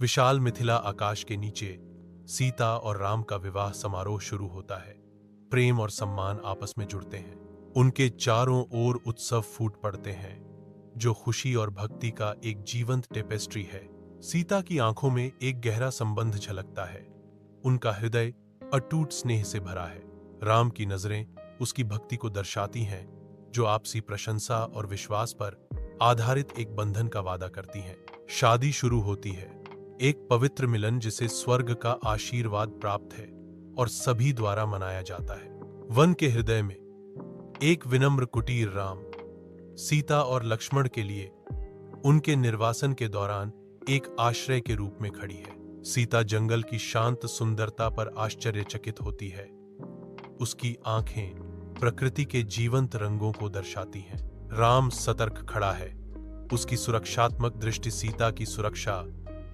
विशाल मिथिला आकाश के नीचे सीता और राम का विवाह समारोह शुरू होता है। प्रेम और सम्मान आपस में जुड़ते हैं। उनके चारों ओर उत्सव फूट पड़ते हैं, जो खुशी और भक्ति का एक जीवंत टेपेस्ट्री है। सीता की आंखों में एक गहरा संबंध झलकता है। उनका हृदय अटूट स्नेह से भरा है। राम की नजरें उसकी भक्ति को दर्शाती हैं, जो आपसी प्रशंसा और विश्वास पर आधारित एक बंधन का वादा करती हैं। शादी शुरू होती है, एक पवित्र मिलन जिसे स्वर्ग का आशीर्वाद प्राप्त है और सभी द्वारा मनाया जाता है। वन के हृदय में एक विनम्र कुटीर राम, सीता और लक्ष्मण के लिए उनके निर्वासन के दौरान एक आश्रय के रूप में खड़ी है। सीता जंगल की शांत सुंदरता पर आश्चर्यचकित होती है। उसकी आंखें प्रकृति के जीवंत रंगों को दर्शाती हैं। राम सतर्क खड़ा है, उसकी सुरक्षात्मक दृष्टि सीता की सुरक्षा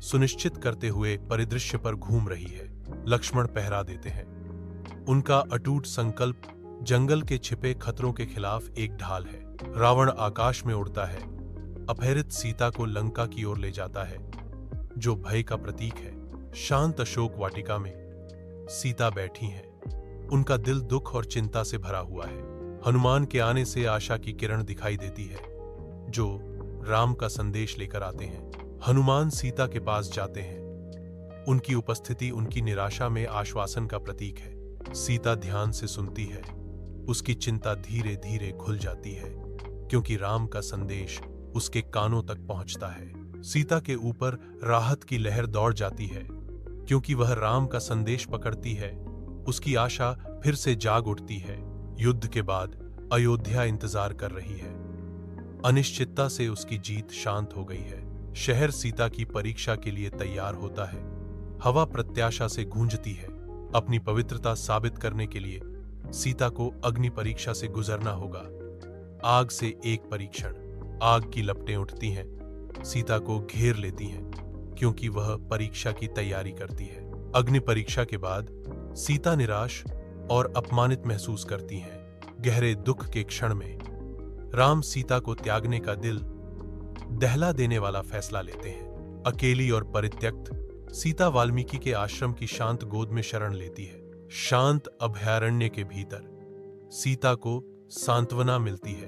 सुनिश्चित करते हुए परिदृश्य पर घूम रही है। लक्ष्मण पहरा देते हैं। उनका अटूट संकल्प जंगल के छिपे खतरों के खिलाफ एक ढाल है। रावण आकाश में उड़ता है, अपहरित सीता को लंका की ओर ले जाता है, जो भय का प्रतीक है। शांत अशोक वाटिका में सीता बैठी हैं। उनका दिल दुख और चिंता से भरा हुआ है। हनुमान के आने से आशा की किरण दिखाई देती है, जो राम का संदेश लेकर आते हैं। हनुमान सीता के पास जाते हैं। उनकी उपस्थिति उनकी निराशा में आश्वासन का प्रतीक है। सीता ध्यान से सुनती है। उसकी चिंता धीरे धीरे खुल जाती है, क्योंकि राम का संदेश उसके कानों तक पहुंचता है। सीता के ऊपर राहत की लहर दौड़ जाती है, क्योंकि वह राम का संदेश पकड़ती है। उसकी आशा फिर से जाग उठती है। युद्ध के बाद अयोध्या इंतजार कर रही है। अनिश्चितता से उसकी जीत शांत हो गई है। शहर सीता की परीक्षा के लिए तैयार होता है। हवा प्रत्याशा से गूंजती है। अपनी पवित्रता साबित करने के लिए सीता को अग्नि परीक्षा से गुजरना होगा। आग से एक परीक्षण। आग की लपटें उठती हैं, सीता को घेर लेती हैं, क्योंकि वह परीक्षा की तैयारी करती है। अग्नि परीक्षा के बाद सीता निराश और अपमानित महसूस करती हैं। गहरे दुख के क्षण में राम सीता को त्यागने का दिल दहला देने वाला फैसला लेते हैं। अकेली और परित्यक्त सीता वाल्मीकि के आश्रम की शांत गोद में शरण लेती है। शांत अभयारण्य के भीतर सीता को सांत्वना मिलती है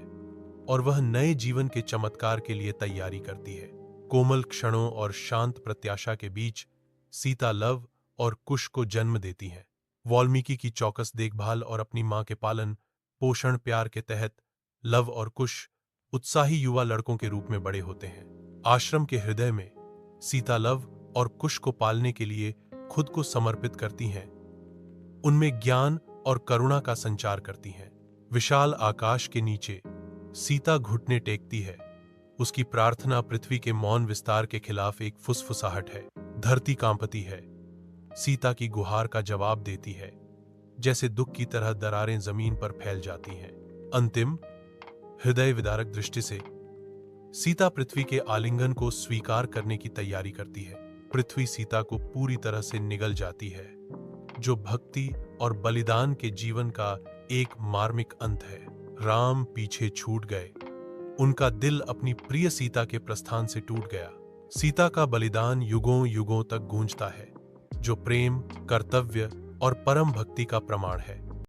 और वह नए जीवन के चमत्कार के लिए तैयारी करती है। कोमल क्षणों और शांत प्रत्याशा के बीच सीता लव और कुश को जन्म देती हैं। वाल्मीकि की चौकस देखभाल और अपनी मां के पालन पोषण प्यार के तहत लव और कुश उत्साही युवा लड़कों के रूप में बड़े होते हैं। आश्रम के हृदय में सीता लव और कुश को पालने के लिए खुद को समर्पित करती हैं। उनमें ज्ञान और करुणा का संचार करती हैं। विशाल आकाश के नीचे सीता घुटने टेकती है। उसकी प्रार्थना पृथ्वी के मौन विस्तार के खिलाफ एक फुसफुसाहट है। धरती कांपती है। सीता की गुहार का जवाब देती है, जैसे दुख की तरह दरारें जमीन पर फैल जाती हैं। अंतिम हृदय विदारक दृष्टि से सीता पृथ्वी के आलिंगन को स्वीकार करने की तैयारी करती है। पृथ्वी सीता को पूरी तरह से निगल जाती है, जो भक्ति और बलिदान के जीवन का एक मार्मिक अंत है। राम पीछे छूट गए। उनका दिल अपनी प्रिय सीता के प्रस्थान से टूट गया। सीता का बलिदान युगों युगों तक गूंजता है, जो प्रेम, कर्तव्य और परम भक्ति का प्रमाण है।